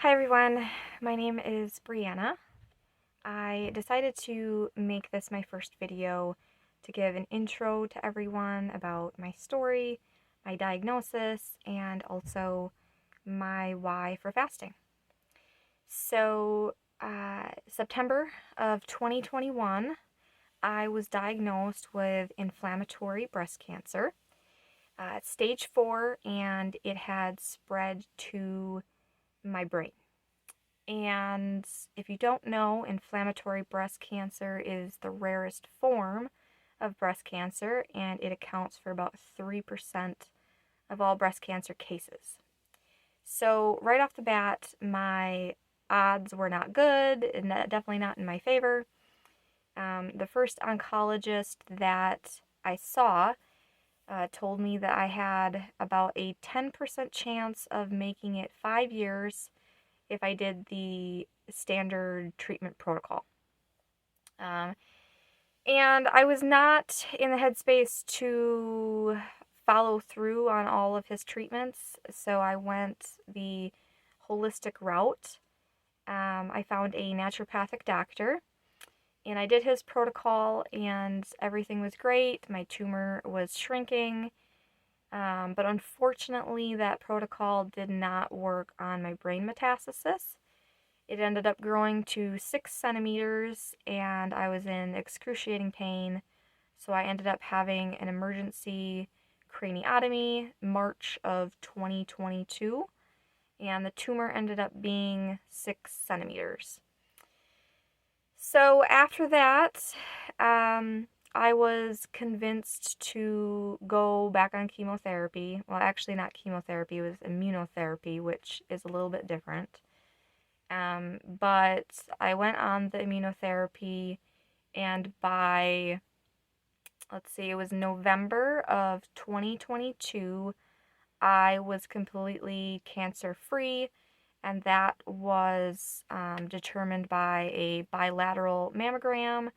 Hi everyone, my name is Briana. I decided to make this my first video to give an intro to everyone about my story, my diagnosis, and also my why for fasting. So, September of 2021, I was diagnosed with inflammatory breast cancer. It's stage 4, and it had spread to my brain. And if you don't know, inflammatory breast cancer is the rarest form of breast cancer, and it accounts for about 3% of all breast cancer cases. So, right off the bat, my odds were not good, and definitely not in my favor. The first oncologist that I saw told me that I had about a 10% chance of making it 5 years if I did the standard treatment protocol. Um, and I was not in the headspace to follow through on all of his treatments, so I went the holistic route. I found a naturopathic doctor, and I did his protocol, and everything was great. My tumor was shrinking, but unfortunately, that protocol did not work on my brain metastasis. It ended up growing to 6 centimeters, and I was in excruciating pain. So I ended up having an emergency craniotomy March of 2022, and the tumor ended up being 6 centimeters. So after that, I was convinced to go back on chemotherapy. Well, actually, not chemotherapy, it was immunotherapy, which is a little bit different. But I went on the immunotherapy, and by, let's see, it was November of 2022, I was completely cancer free, and that was determined by a bilateral mammogram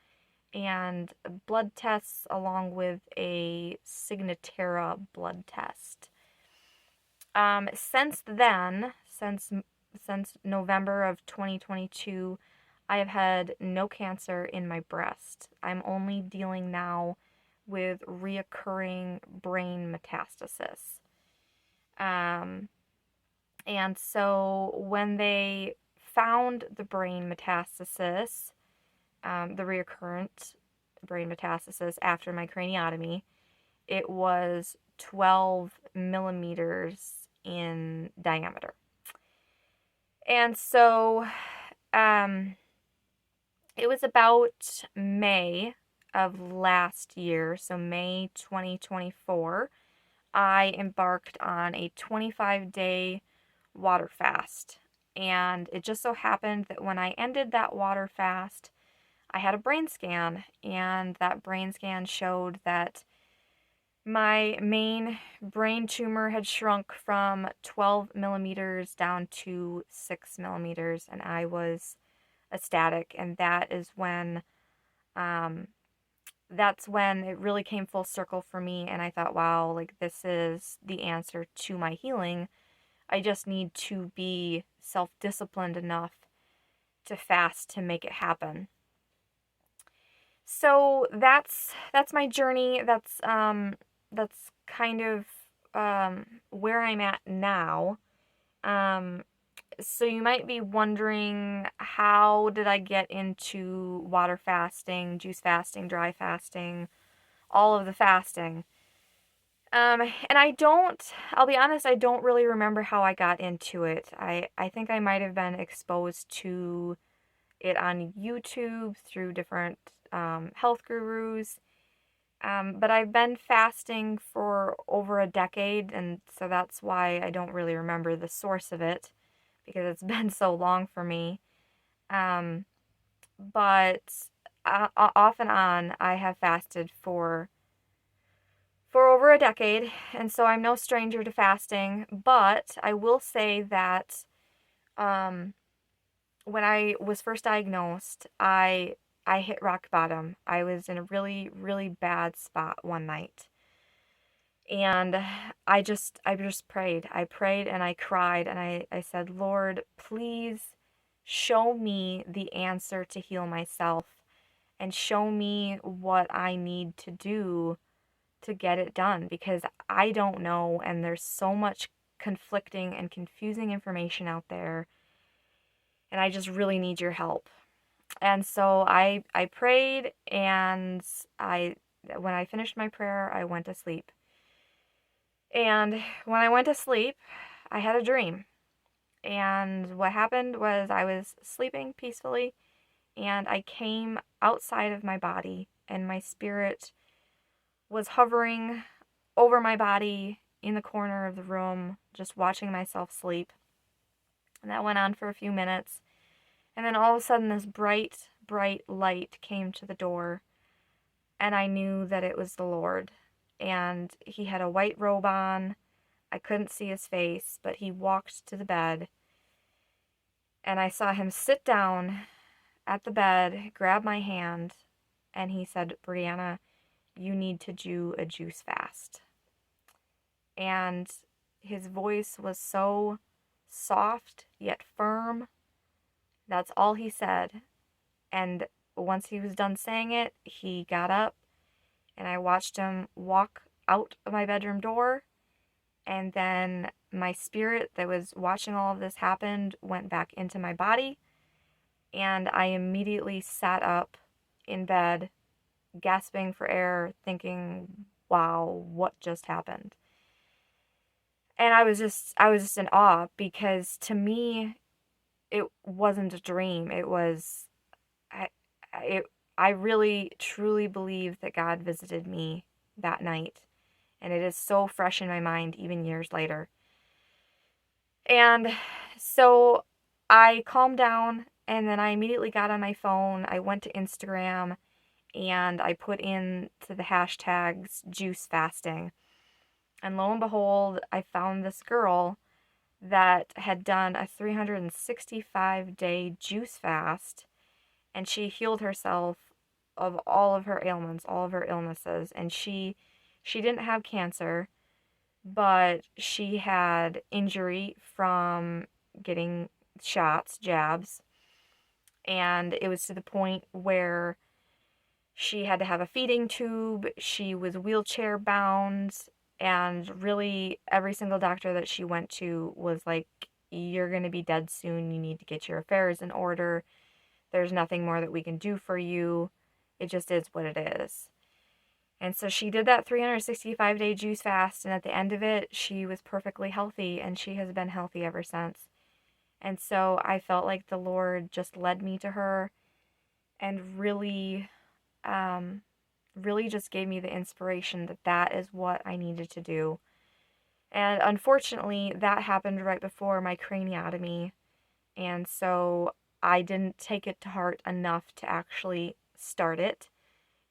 and blood tests along with a Signatera blood test. Since then, since November of 2022, I have had no cancer in my breast. I'm only dealing now with reoccurring brain metastasis. Um, and so when they found the brain metastasis, the recurrent brain metastasis after my craniotomy, it was 12 millimeters in diameter. And so it was about May of last year, so May 2024, I embarked on a 25-day water fast. And it just so happened that when I ended that water fast, I had a brain scan, and that brain scan showed that my main brain tumor had shrunk from 12 millimeters down to 6 millimeters, and I was ecstatic. And that's when it really came full circle for me, and I thought, wow, like, this is the answer to my healing. I just need to be self-disciplined enough to fast to make it happen. So that's my journey. That's kind of where I'm at now. So you might be wondering, how did I get into water fasting, juice fasting, dry fasting, all of the fasting? And I'll be honest, I don't really remember how I got into it. I think I might have been exposed to it on YouTube through different health gurus. But I've been fasting for over a decade, and so that's why I don't really remember the source of it, because it's been so long for me. Um, but off and on, I have fasted for over a decade, and so I'm no stranger to fasting. But I will say that um, when I was first diagnosed, I hit rock bottom. I was in a really, really bad spot one night. And I just prayed. I prayed and I cried and I said, Lord, please show me the answer to heal myself and show me what I need to do to get it done, because I don't know, and there's so much conflicting and confusing information out there, and I just really need your help. And so I prayed, and when I finished my prayer, I went to sleep. And when I went to sleep, I had a dream. And what happened was I was sleeping peacefully, and I came outside of my body, and my spirit was hovering over my body in the corner of the room, just watching myself sleep. And that went on for a few minutes. And then all of a sudden, this bright, bright light came to the door, and I knew that it was the Lord. And he had a white robe on. I couldn't see his face, but he walked to the bed, and I saw him sit down at the bed, grab my hand, and he said, Briana, you need to do a juice fast. And his voice was so soft yet firm. That's all he said. And once he was done saying it, he got up, and I watched him walk out of my bedroom door. And then my spirit that was watching all of this happen went back into my body. And I immediately sat up in bed, gasping for air, thinking, wow, what just happened? And I was just in awe, because to me, it wasn't a dream. It was, I really truly believe that God visited me that night. And it is so fresh in my mind, even years later. And so I calmed down, and then I immediately got on my phone. I went to Instagram, and I put in to the hashtags juice fasting. And lo and behold, I found this girl that had done a 365-day juice fast, and she healed herself of all of her ailments, all of her illnesses. And she didn't have cancer, but she had injury from getting shots, jabs, and it was to the point where she had to have a feeding tube. She was wheelchair bound, and really every single doctor that she went to was like, you're going to be dead soon. You need to get your affairs in order. There's nothing more that we can do for you. It just is what it is. And so she did that 365-day juice fast, and at the end of it, she was perfectly healthy, and she has been healthy ever since. And so I felt like the Lord just led me to her, and really just gave me the inspiration that that is what I needed to do. And unfortunately, that happened right before my craniotomy, and so I didn't take it to heart enough to actually start it.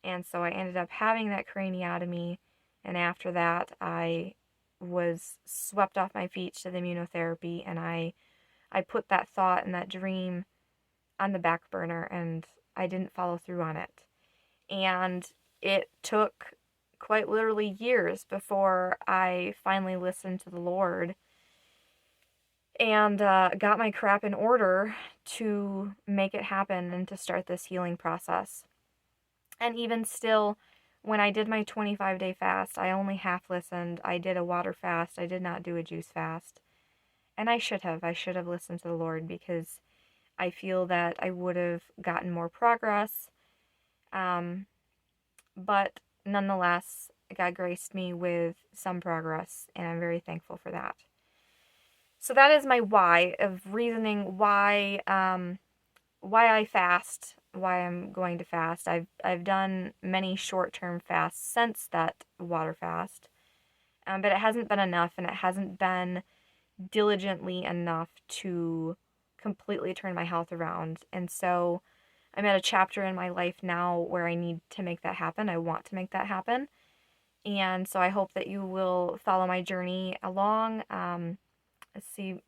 And so I ended up having that craniotomy, and after that, I was swept off my feet to the immunotherapy, and I put that thought and that dream on the back burner, and I didn't follow through on it. And it took quite literally years before I finally listened to the Lord and got my crap in order to make it happen and to start this healing process. And even still, when I did my 25-day fast, I only half listened. I did a water fast. I did not do a juice fast. And I should have. I should have listened to the Lord, because I feel that I would have gotten more progress. But nonetheless, God graced me with some progress, and I'm very thankful for that. So that is my why of reasoning why I fast, why I'm going to fast. I've done many short-term fasts since that water fast, but it hasn't been enough, and it hasn't been diligently enough to completely turn my health around. And so I'm at a chapter in my life now where I need to make that happen. I want to make that happen. And so I hope that you will follow my journey along. See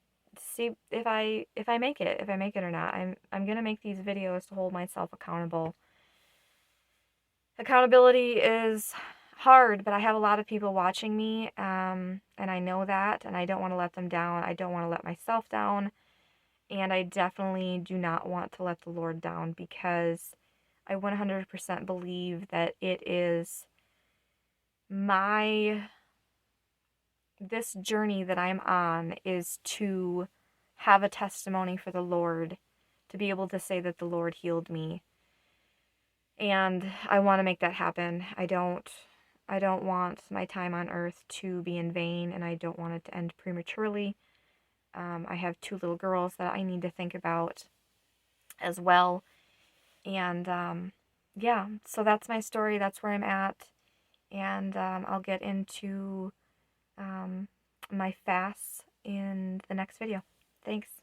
if I make it or not. I'm gonna make these videos to hold myself accountable. Accountability is hard, but I have a lot of people watching me, and I know that, and I don't want to let them down. I don't want to let myself down, and I definitely do not want to let the Lord down, because I 100% believe that it is this journey that I'm on is to have a testimony for the Lord, to be able to say that the Lord healed me. And I want to make that happen. I don't want my time on earth to be in vain, and I don't want it to end prematurely. I have 2 little girls that I need to think about as well. And yeah, so that's my story. That's where I'm at. And I'll get into my fasts in the next video. Thanks.